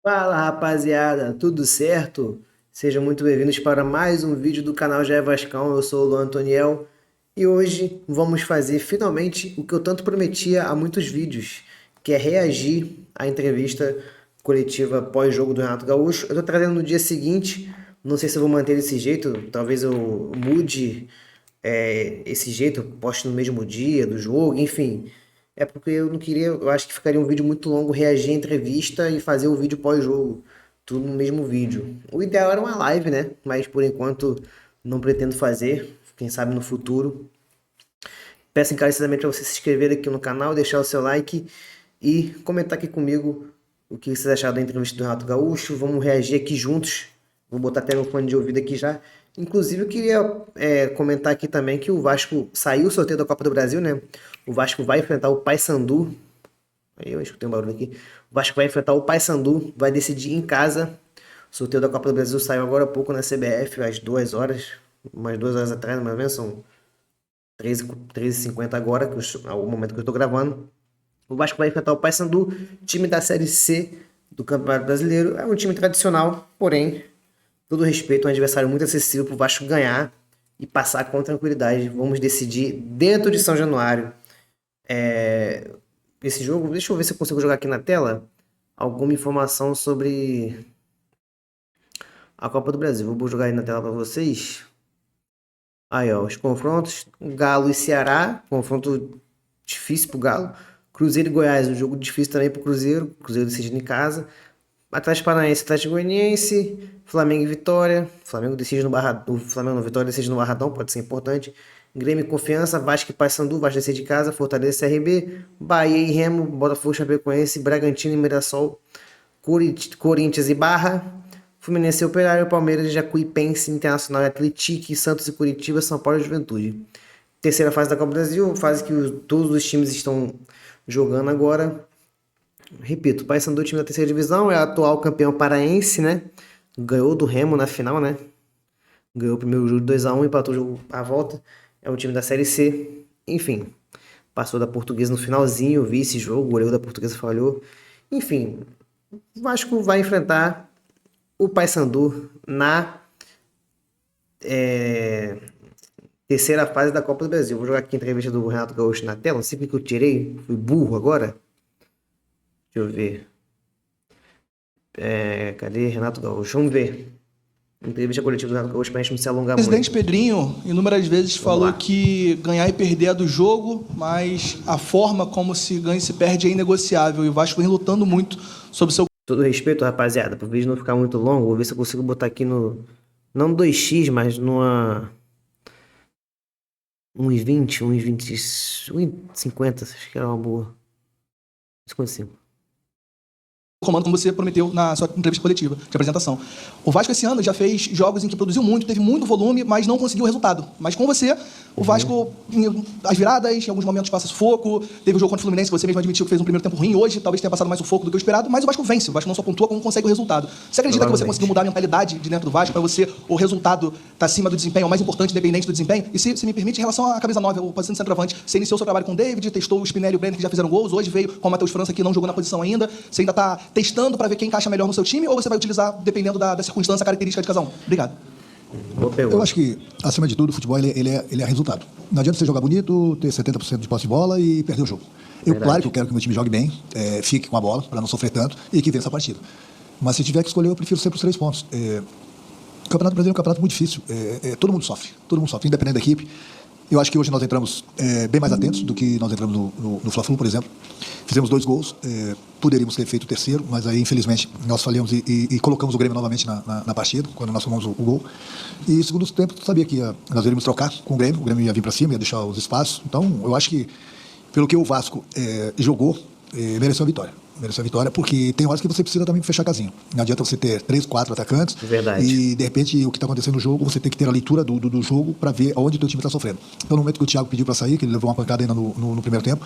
Fala rapaziada, tudo certo? Sejam muito bem-vindos para mais um vídeo do canal Já é Vascão. Eu sou o Luan Antoniel e hoje vamos fazer finalmente o que eu tanto prometia há muitos vídeos, que é reagir à entrevista coletiva pós-jogo do Renato Gaúcho. Eu tô trazendo no dia seguinte, não sei se eu vou manter desse jeito, talvez eu mude esse jeito, poste no mesmo dia do jogo, enfim. É porque eu não queria, eu acho que ficaria um vídeo muito longo reagir à entrevista e fazer o vídeo pós-jogo, tudo no mesmo vídeo. O ideal era uma live, né? Mas por enquanto não pretendo fazer, quem sabe no futuro. Peço encarecidamente para você se inscrever aqui no canal, deixar o seu like e comentar aqui comigo o que vocês acharam da entrevista do Renato Gaúcho. Vamos reagir aqui juntos. Vou botar até meu fone de ouvido aqui já. Inclusive, eu queria comentar aqui também que o Vasco saiu o sorteio da Copa do Brasil, né? O Vasco vai enfrentar o Paysandu. Aí eu escutei um barulho aqui. O Vasco vai enfrentar o Paysandu, vai decidir em casa. O sorteio da Copa do Brasil saiu agora há pouco na CBF, às 2 horas, umas 2 horas atrás, mais ou menos, são 13h50 agora, é o momento que eu estou gravando. O Vasco vai enfrentar o Paysandu, time da Série C do Campeonato Brasileiro. É um time tradicional, porém, todo respeito, um adversário muito acessível para o Vasco ganhar e passar com tranquilidade. Vamos decidir dentro de São Januário. Esse jogo, deixa eu ver se eu consigo jogar aqui na tela alguma informação sobre a Copa do Brasil. Vou jogar aí na tela para vocês. Aí, ó, os confrontos: Galo e Ceará, confronto difícil pro Galo. Cruzeiro e Goiás, um jogo difícil também pro Cruzeiro. Cruzeiro decidindo em casa. Atlético Paranaense, Atlético Goianiense, Flamengo e Vitória. Flamengo decide no Barradão. O Flamengo no Vitória decide no Barradão, pode ser importante. Grêmio e Confiança, Vasco e Paysandu, Vasco decide de casa, Fortaleza e CRB, Bahia e Remo, Botafogo e Chapecoense, Bragantino e Mirassol, Corinthians e Barra, Fluminense e Operário, Palmeiras, Jacuipense, Internacional e Atlético, Santos e Curitiba, São Paulo e Juventude. Terceira fase da Copa do Brasil, fase que todos os times estão jogando agora. Repito, o Paysandu, time da terceira divisão, é o atual campeão paraense, né? Ganhou do Remo na final, né? Ganhou o primeiro jogo 2-1, empatou o jogo à volta. É um time da Série C. Enfim, passou da Portuguesa no finalzinho, vi esse jogo, o goleiro da Portuguesa falhou. Enfim, o Vasco vai enfrentar o Paysandu na terceira fase da Copa do Brasil. Vou jogar aqui a entrevista do Renato Gaúcho na tela. Não sei porque eu tirei, fui burro agora. Deixa eu ver. Cadê Renato Gaúcho? Vamos ver. Entrevista coletiva do Renato Gaúcho pra gente não se alongar O presidente muito. Pedrinho, inúmeras vezes, falou que ganhar e perder é do jogo, mas a forma como se ganha e se perde é inegociável. E o Vasco vem lutando muito sobre seu. Todo respeito, rapaziada, pro vídeo não ficar muito longo, vou ver se eu consigo botar aqui no... Não 2x, mas numa... 1,20, 1,20, 1,50, acho que era uma boa. 55. Comando, como você prometeu na sua entrevista coletiva de apresentação. O Vasco esse ano já fez jogos em que produziu muito, teve muito volume, mas não conseguiu resultado. Mas com você, o Vasco, as viradas, em alguns momentos passa sufoco. Teve o jogo contra o Fluminense, você mesmo admitiu que fez um primeiro tempo ruim. Hoje, talvez tenha passado mais sufoco do que o esperado, mas o Vasco vence. O Vasco não só pontua, como consegue o resultado. Você acredita que você conseguiu mudar a mentalidade de dentro do Vasco para você, o resultado está acima do desempenho, é o mais importante, independente do desempenho? E se me permite, em relação à camisa 9, o posição de centroavante, você iniciou o seu trabalho com o David, testou o Spinelli e o Brenner, que já fizeram gols. Hoje veio com o Matheus França, que não jogou na posição ainda. Você ainda está testando para ver quem encaixa melhor no seu time, ou você vai utilizar dependendo da circunstância, característica de cada um? Obrigado. Eu acho que, acima de tudo, o futebol ele é resultado. Não adianta você jogar bonito, ter 70% de posse de bola e perder o jogo. Claro que eu quero que o meu time jogue bem, fique com a bola, para não sofrer tanto, e que vença a partida. Mas se tiver que escolher, eu prefiro sempre os 3 pontos. O Campeonato Brasileiro é um campeonato muito difícil. Todo mundo sofre, independente da equipe. Eu acho que hoje nós entramos bem mais atentos do que nós entramos no Fla-Flu, por exemplo. Fizemos 2 gols, poderíamos ter feito o terceiro, mas aí, infelizmente, nós falhamos e colocamos o Grêmio novamente na partida, quando nós tomamos o gol. E, segundo tempo, sabia que nós iríamos trocar com o Grêmio ia vir para cima, ia deixar os espaços. Então, eu acho que, pelo que o Vasco jogou, mereceu a vitória. Mereceu a vitória, porque tem horas que você precisa também fechar a casinha. Não adianta você ter 3, 4 atacantes. Verdade. E, de repente, o que está acontecendo no jogo, você tem que ter a leitura do jogo para ver onde o teu time está sofrendo. Então, no momento que o Thiago pediu para sair, que ele levou uma pancada ainda no primeiro tempo,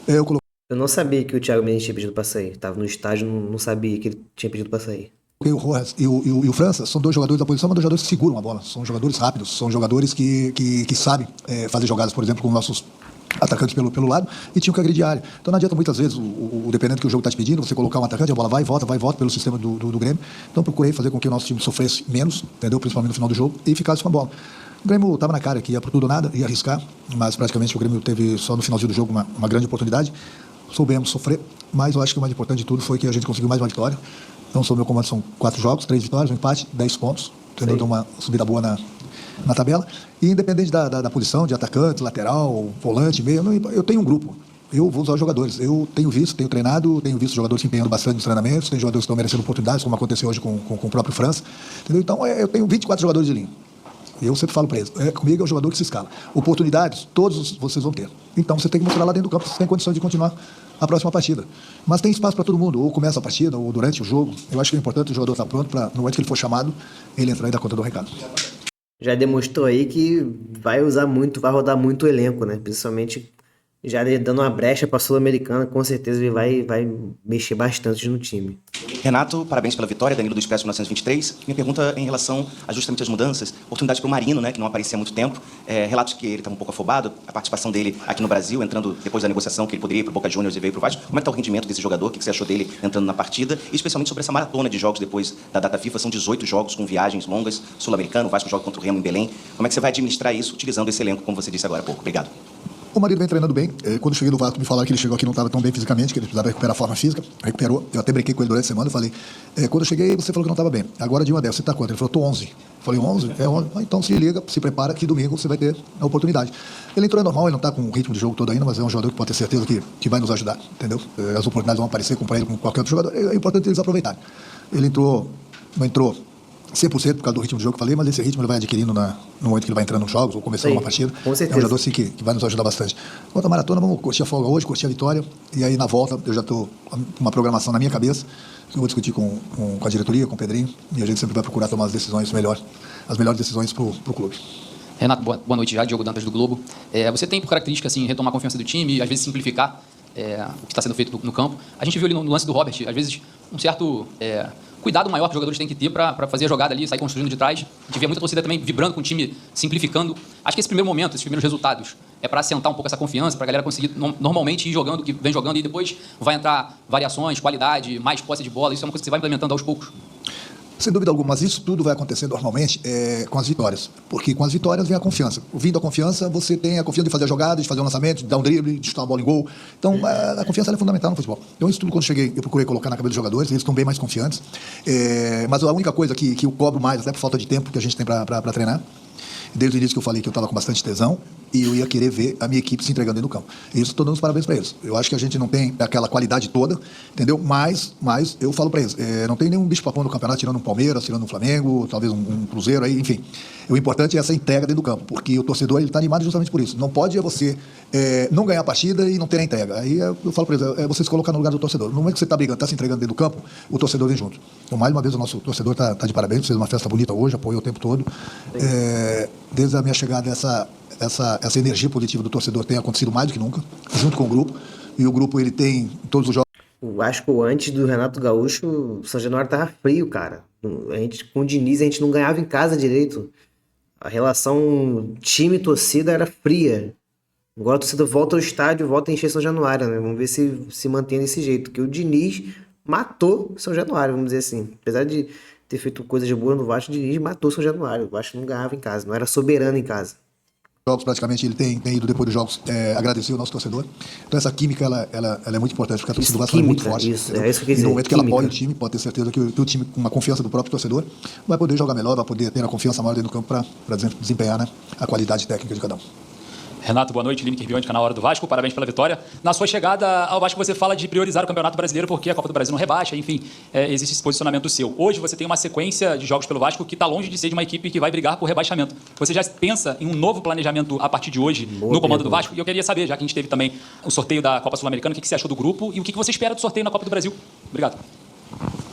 eu coloquei. Eu não sabia que o Thiago Mendes tinha pedido pra sair. Tava no estádio, não sabia que ele tinha pedido pra sair. O Rojas e o França são 2 jogadores da posição, mas 2 jogadores que seguram a bola. São jogadores rápidos, são jogadores que sabem fazer jogadas, por exemplo, com nossos atacantes pelo lado e tinham que agredir a área. Então não adianta muitas vezes, dependendo do que o jogo está te pedindo, você colocar um atacante, a bola vai e volta pelo sistema do Grêmio. Então procurei fazer com que o nosso time sofresse menos, entendeu? Principalmente no final do jogo, e ficasse com a bola. O Grêmio estava na cara que ia por tudo ou nada, ia arriscar, mas praticamente o Grêmio teve só no finalzinho do jogo uma grande oportunidade. Soubemos sofrer, mas eu acho que o mais importante de tudo foi que a gente conseguiu mais uma vitória. Então, sob meu comando, são 4 jogos, 3 vitórias, um empate, 10 pontos. Entendeu? Deu uma subida boa na tabela. E independente da posição, de atacante, lateral, volante, meio, eu tenho um grupo. Eu vou usar os jogadores. Eu tenho visto, tenho treinado, tenho visto jogadores se empenhando bastante nos treinamentos, tem jogadores que estão merecendo oportunidades, como aconteceu hoje com o próprio França. Entendeu? Então, eu tenho 24 jogadores de linha. E eu sempre falo para eles, comigo é o jogador que se escala. Oportunidades, todos vocês vão ter. Então, você tem que mostrar lá dentro do campo se você tem condições de continuar a próxima partida. Mas tem espaço para todo mundo, ou começa a partida, ou durante o jogo. Eu acho que é importante o jogador estar pronto para, no momento que ele for chamado, ele entrar e dar conta do recado. Já demonstrou aí que vai usar muito, vai rodar muito o elenco, né? Principalmente já dando uma brecha para a Sul-Americana, com certeza ele vai mexer bastante no time. Renato, parabéns pela vitória, Danilo do Expresso 1923. Minha pergunta em relação a justamente as mudanças, oportunidade para o Marino, né, que não aparecia há muito tempo. Relatos que ele estava um pouco afobado, a participação dele aqui no Brasil, entrando depois da negociação, que ele poderia ir para o Boca Juniors e veio para o Vasco. Como é que está o rendimento desse jogador? O que você achou dele entrando na partida? E especialmente sobre essa maratona de jogos depois da data FIFA, são 18 jogos com viagens longas, Sul-Americano, o Vasco joga contra o Remo em Belém. Como é que você vai administrar isso utilizando esse elenco, como você disse agora há pouco? Obrigado. O Marino vem treinando bem. Quando eu cheguei no Vasco, me falaram que ele chegou aqui não estava tão bem fisicamente, que ele precisava recuperar a forma física. Recuperou. Eu até brinquei com ele durante a semana. Eu falei, quando eu cheguei, você falou que não estava bem. Agora de 1 a 10, você está quanto? Ele falou, estou 11. Eu falei, 11? É 11. Então se liga, se prepara que domingo você vai ter a oportunidade. Ele entrou, é normal, ele não está com o ritmo de jogo todo ainda, mas é um jogador que pode ter certeza que vai nos ajudar, entendeu? As oportunidades vão aparecer com ele, com qualquer outro jogador. É importante eles aproveitarem. Ele entrou, não entrou 100% por causa do ritmo de jogo que eu falei, mas esse ritmo ele vai adquirindo no momento que ele vai entrando nos jogos ou começando uma partida. Com certeza. É um jogador assim, que vai nos ajudar bastante. Quanto à maratona, vamos curtir a folga hoje, curtir a vitória, e aí na volta eu já estou com uma programação na minha cabeça, que eu vou discutir com a diretoria, com o Pedrinho, e a gente sempre vai procurar tomar as decisões as melhores decisões para o clube. Renato, boa noite já, Diogo Dantas do Globo. Você tem por característica assim, retomar a confiança do time, às vezes simplificar o que está sendo feito no campo. A gente viu ali no lance do Robert, às vezes, um certo cuidado maior que os jogadores têm que ter para fazer a jogada ali, sair construindo de trás. A gente vê muita torcida também vibrando com o time, simplificando. Acho que esse primeiro momento, esses primeiros resultados, é para assentar um pouco essa confiança, para a galera conseguir normalmente ir jogando o que vem jogando, e depois vai entrar variações, qualidade, mais posse de bola. Isso é uma coisa que você vai implementando aos poucos. Sem dúvida alguma, mas isso tudo vai acontecer normalmente com as vitórias. Porque com as vitórias vem a confiança. Vindo a confiança, você tem a confiança de fazer a jogada, de fazer um lançamento, de dar um drible, de chutar uma bola em gol. Então, a confiança é fundamental no futebol. Então, isso tudo, quando cheguei, eu procurei colocar na cabeça dos jogadores, eles estão bem mais confiantes. Mas a única coisa que eu cobro mais, até por falta de tempo que a gente tem para treinar, desde o início que eu falei que eu estava com bastante tesão e eu ia querer ver a minha equipe se entregando dentro do campo. E isso estou dando os parabéns para eles. Eu acho que a gente não tem aquela qualidade toda, entendeu? Mas eu falo para eles, não tem nenhum bicho-papão no campeonato, tirando um Palmeiras, tirando um Flamengo, talvez um Cruzeiro, aí, enfim. O importante é essa entrega dentro do campo, porque o torcedor está animado justamente por isso. Não pode você não ganhar a partida e não ter a entrega. Aí eu falo para eles, você se colocar no lugar do torcedor. No momento que você está brigando, está se entregando dentro do campo, o torcedor vem junto. Então, mais uma vez, o nosso torcedor está de parabéns, fez uma festa bonita hoje, apoiou o tempo todo. Desde a minha chegada, essa energia positiva do torcedor tem acontecido mais do que nunca, junto com o grupo. E o grupo, ele tem, em todos os jogos... O Vasco, antes do Renato Gaúcho, o São Januário tava frio, cara. Com o Diniz, a gente não ganhava em casa direito. A relação time-torcida era fria. Agora a torcida volta ao estádio, volta a encher São Januário, né? Vamos ver se mantém desse jeito. Porque o Diniz matou São Januário, vamos dizer assim. Apesar de ter feito coisas boas no Vasco, o Diniz matou São Januário. O Vasco não ganhava em casa, não era soberano em casa. Jogos, praticamente, ele tem ido depois dos jogos agradecer o nosso torcedor. Então essa química, ela é muito importante, porque a torcida do Vasco é muito forte. Isso, é isso que eu quis dizer, no momento que ela apoia o time, pode ter certeza que o time, com uma confiança do próprio torcedor, vai poder jogar melhor, vai poder ter a confiança maior dentro do campo para desempenhar, né, a qualidade técnica de cada um. Renato, boa noite. Lineker Biondi, canal Hora do Vasco. Parabéns pela vitória. Na sua chegada ao Vasco, você fala de priorizar o Campeonato Brasileiro porque a Copa do Brasil não rebaixa, enfim, existe esse posicionamento seu. Hoje você tem uma sequência de jogos pelo Vasco que está longe de ser de uma equipe que vai brigar por rebaixamento. Você já pensa em um novo planejamento a partir de hoje no comando do Vasco? E eu queria saber, já que a gente teve também o sorteio da Copa Sul-Americana, o que você achou do grupo e o que você espera do sorteio na Copa do Brasil? Obrigado.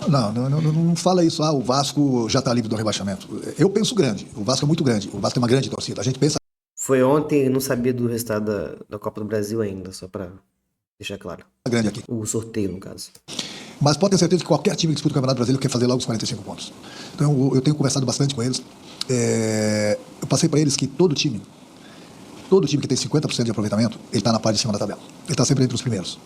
Não fala isso, o Vasco já está livre do rebaixamento. Eu penso grande, o Vasco é muito grande, o Vasco é uma grande torcida. A gente pensa... Foi ontem, não sabia do resultado da Copa do Brasil ainda, só para deixar claro. Grande aqui. O sorteio, no caso. Mas pode ter certeza que qualquer time que disputa o Campeonato Brasileiro quer fazer logo os 45 pontos. Então eu tenho conversado bastante com eles. Eu passei para eles que todo time Todo time que tem 50% de aproveitamento, ele está na parte de cima da tabela. Ele está sempre entre os primeiros.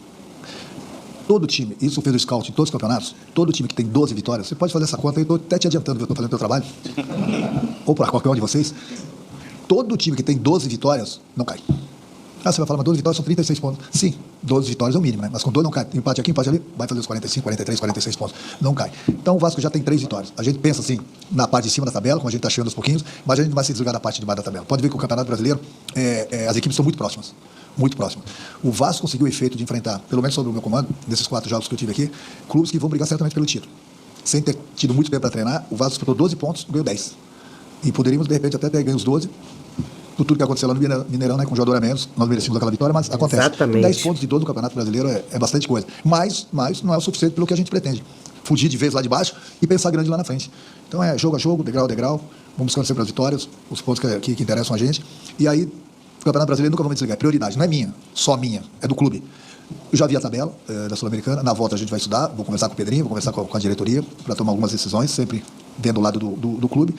Todo time, isso fez o scout em todos os campeonatos, todo time que tem 12 vitórias, você pode fazer essa conta, eu estou até te adiantando, eu estou fazendo o teu trabalho, ou para qualquer um de vocês, todo time que tem 12 vitórias não cai. Ah, você vai falar, mas 12 vitórias são 36 pontos. Sim, 12 vitórias é o mínimo, né? Mas com 2 não cai. Empate aqui, empate ali, vai fazer os 45, 43, 46 pontos. Não cai. Então o Vasco já tem 3 vitórias. A gente pensa assim, na parte de cima da tabela, como a gente está chegando aos pouquinhos, mas a gente não vai se desligar da parte de baixo da tabela. Pode ver que o Campeonato Brasileiro, as equipes são muito próximas. Muito próximas. O Vasco conseguiu o efeito de enfrentar, pelo menos sob o meu comando, nesses 4 jogos que eu tive aqui, clubes que vão brigar certamente pelo título. Sem ter tido muito tempo para treinar, o Vasco disputou 12 pontos, ganhou 10. E poderíamos, de repente, até ter ganho os 12, por tudo que aconteceu lá no Mineirão, né, com um jogador a menos, nós merecíamos aquela vitória, mas acontece. Exatamente. 10 pontos de 12 no Campeonato Brasileiro é bastante coisa. Mas não é o suficiente pelo que a gente pretende. Fugir de vez lá de baixo e pensar grande lá na frente. Então é jogo a jogo, degrau a degrau, vamos buscando sempre as vitórias, os pontos que interessam a gente. E aí, o Campeonato Brasileiro nunca vamos desligar. É prioridade, não é minha, só minha, é do clube. Eu já vi a tabela da Sul-Americana, na volta a gente vai estudar, vou conversar com o Pedrinho, vou conversar com a diretoria para tomar algumas decisões, sempre dentro do lado do clube.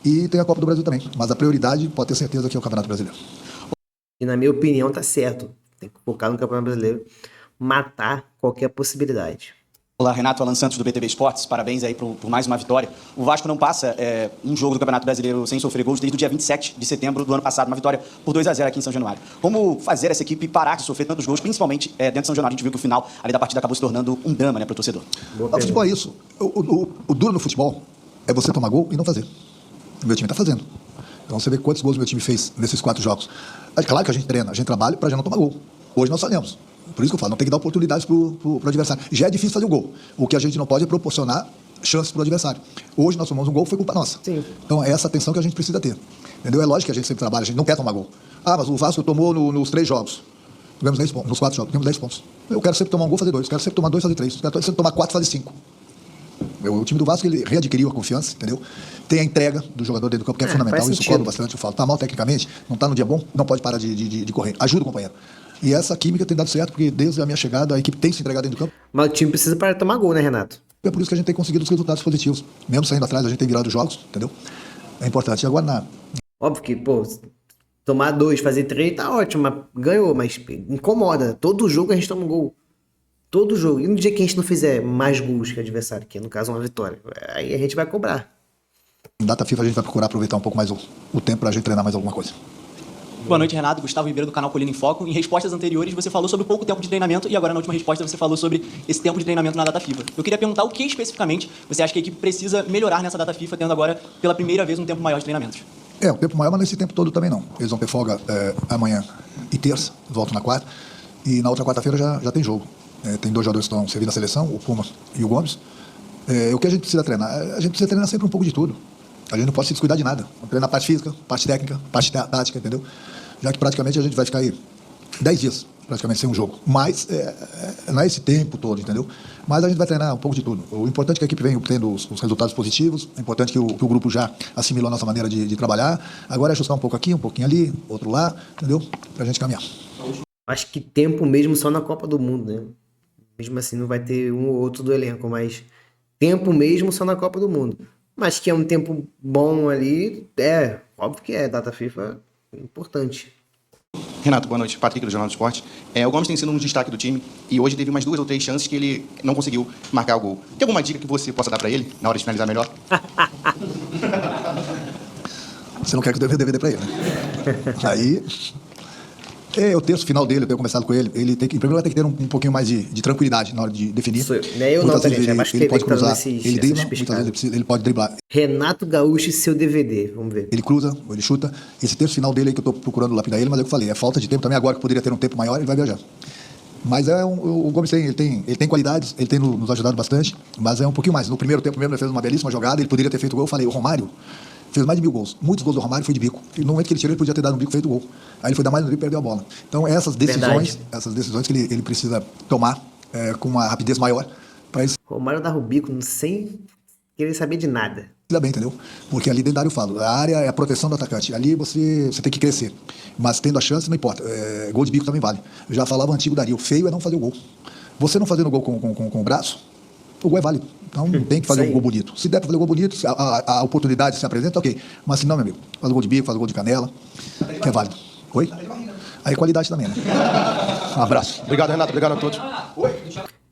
E tem a Copa do Brasil também, mas a prioridade, pode ter certeza, que é o Campeonato Brasileiro. E na minha opinião tá certo. Tem que focar no Campeonato Brasileiro, matar qualquer possibilidade. Olá, Renato, Alan Santos do BTV Esportes, parabéns aí por mais uma vitória. O Vasco não passa um jogo do Campeonato Brasileiro sem sofrer gols desde o dia 27 de setembro do ano passado, uma vitória por 2-0 aqui em São Januário. Como fazer essa equipe parar de sofrer tantos gols, principalmente dentro de São Januário? A gente viu que o final ali da partida acabou se tornando um drama, né, para o torcedor. O futebol é isso. O duro no futebol é você tomar gol e não fazer. O meu time está fazendo. Então você vê quantos gols o meu time fez nesses 4 jogos. É claro que a gente treina, a gente trabalha para já não tomar gol. Hoje nós falhamos. Por isso que eu falo, não tem que dar oportunidades para o adversário. Já é difícil fazer o gol. O que a gente não pode é proporcionar chances para o adversário. Hoje nós tomamos um gol, foi culpa nossa. Sim. Então é essa atenção que a gente precisa ter. Entendeu? É lógico que a gente sempre trabalha, a gente não quer tomar gol. Ah, mas o Vasco tomou nos 3 jogos. Tivemos 10 pontos, nos 4 jogos, tivemos 10 pontos. Eu quero sempre tomar um gol, fazer 2. Eu quero sempre tomar 2, fazer 3. Eu quero sempre tomar 4, fazer 5. O time do Vasco, ele readquiriu a confiança, entendeu? Tem a entrega do jogador dentro do campo, que é fundamental. Isso cobra bastante. Eu falo, tá mal tecnicamente, não tá no dia bom, não pode parar de correr. Ajuda o companheiro. E essa química tem dado certo, porque desde a minha chegada, a equipe tem se entregado dentro do campo. Mas o time precisa parar de tomar gol, né, Renato? É por isso que a gente tem conseguido os resultados positivos. Mesmo saindo atrás, a gente tem virado os jogos, entendeu? É importante. E agora, Óbvio que, pô, tomar 2, fazer 3, tá ótimo, mas ganhou, mas incomoda. Todo jogo a gente toma um gol. Todo jogo. E no dia que a gente não fizer mais gols que o adversário, que no caso é uma vitória, aí a gente vai cobrar. em data FIFA, a gente vai procurar aproveitar um pouco mais o tempo para a gente treinar mais alguma coisa. Boa noite, Renato. Gustavo Ribeiro, do canal Colina em Foco. Em respostas anteriores, você falou sobre pouco tempo de treinamento e agora, na última resposta, você falou sobre esse tempo de treinamento na data FIFA. Eu queria perguntar o que, especificamente, você acha que a equipe precisa melhorar nessa data FIFA, tendo agora, pela primeira vez, um tempo maior de treinamentos? O tempo maior, mas nesse tempo todo também não. Eles vão ter folga amanhã e terça, voltam na quarta, e na outra quarta-feira já tem jogo. Tem 2 jogadores que estão servindo a seleção, o Puma e o Gomes. O que a gente precisa treinar? A gente precisa treinar sempre um pouco de tudo. A gente não pode se descuidar de nada. Vamos treinar parte física, parte técnica, parte tática, entendeu? Já que praticamente a gente vai ficar aí 10 dias, praticamente, sem um jogo. Mas não é esse tempo todo, entendeu? Mas a gente vai treinar um pouco de tudo. O importante é que a equipe venha tendo os resultados positivos. É importante que o grupo já assimilou a nossa maneira de trabalhar. Agora é ajustar um pouco aqui, um pouquinho ali, outro lá, entendeu? Pra gente caminhar. Acho que tempo mesmo só na Copa do Mundo, né? Mesmo assim não vai ter um ou outro do elenco, mas tempo mesmo só na Copa do Mundo. Mas que é um tempo bom ali, óbvio que data FIFA é importante. Renato, boa noite. Patrick, do Jornal do Esporte. O Gomes tem sido um destaque do time e hoje teve umas 2 ou 3 chances que ele não conseguiu marcar o gol. Tem alguma dica que você possa dar para ele na hora de finalizar melhor? Você não quer que eu dê DVD para ele, né? Aí... o terço final dele, eu tenho conversado com ele, ele tem que, em primeiro lugar, tem que ter um pouquinho mais de tranquilidade na hora de definir. Isso, eu não, muitas tá, vezes gente, ele pode cruzar, esses, ele dribla, muitas vezes ele pode driblar. Renato Gaúcho e seu DVD, vamos ver. Ele cruza, ele chuta. Esse terço final dele aí que eu estou procurando lapidar ele, mas é o que eu falei, é falta de tempo também. Agora que poderia ter um tempo maior, ele vai viajar. Mas o Gomes ele tem qualidades, ele tem nos ajudado bastante, mas é um pouquinho mais. No primeiro tempo mesmo ele fez uma belíssima jogada, ele poderia ter feito o gol. Eu falei, o Romário fez mais de 1000 gols. Muitos gols do Romário foi de bico. E no momento que ele tirou, ele podia ter dado um bico e feito o gol. Aí ele foi dar mais no bico e perdeu a bola. Então essas decisões que ele precisa tomar com uma rapidez maior para isso. Romário dá o bico sem querer saber de nada. Ainda bem, entendeu? Porque ali dentro da área eu falo, a área é a proteção do atacante. Ali você tem que crescer. Mas tendo a chance, não importa. Gol de bico também vale. Eu já falava o antigo Dario, feio é não fazer o gol. Você não fazendo o gol com o braço, o gol é válido. Então tem que fazer um gol bonito. Se der para fazer um gol bonito, a oportunidade se apresenta, ok. Mas se não, meu amigo, faz o gol de bico, faz o gol de canela, que é válido. Oi? Aí qualidade também, né? Um abraço. Obrigado, Renato. Obrigado a todos.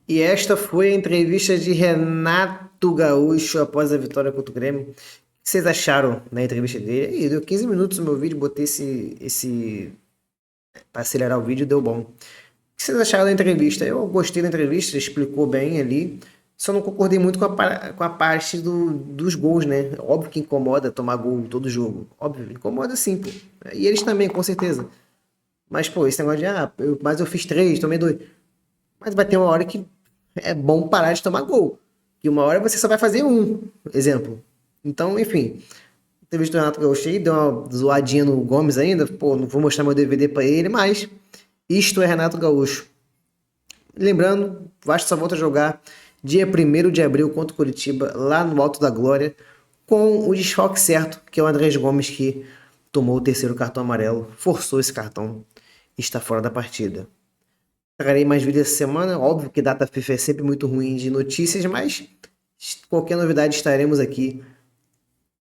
E esta foi a entrevista de Renato Gaúcho após a vitória contra o Grêmio. O que vocês acharam da entrevista dele? Ih, deu 15 minutos no meu vídeo, botei esse para acelerar o vídeo, deu bom. O que vocês acharam da entrevista? Eu gostei da entrevista, explicou bem ali. Só não concordei muito com a parte dos gols, né? Óbvio que incomoda tomar gol todo jogo. Óbvio, incomoda sim, pô. E eles também, com certeza. Mas, pô, esse negócio de, mas eu fiz 3, tomei 2. Mas vai ter uma hora que é bom parar de tomar gol. E uma hora você só vai fazer um, exemplo. Então, enfim. Entrevista do Renato Gaúcho aí, deu uma zoadinha no Gomes ainda. Pô, não vou mostrar meu DVD pra ele, mas isto é Renato Gaúcho. Lembrando, o Vasco só volta a jogar dia 1º de abril contra o Curitiba, lá no Alto da Glória, com o desfalque certo, que é o Andrés Gomes, que tomou o 3º cartão amarelo, forçou esse cartão e está fora da partida. Trarei mais vídeos essa semana, óbvio que data FIFA é sempre muito ruim de notícias, mas qualquer novidade estaremos aqui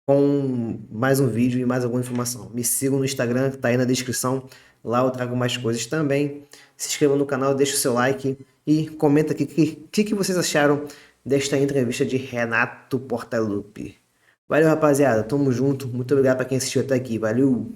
com mais um vídeo e mais alguma informação. Me sigam no Instagram, que tá aí na descrição, lá eu trago mais coisas também. Se inscrevam no canal, deixa o seu like e comenta aqui o que vocês acharam desta entrevista de Renato Portaluppi. Valeu, rapaziada. Tamo junto. Muito obrigado para quem assistiu até aqui. Valeu!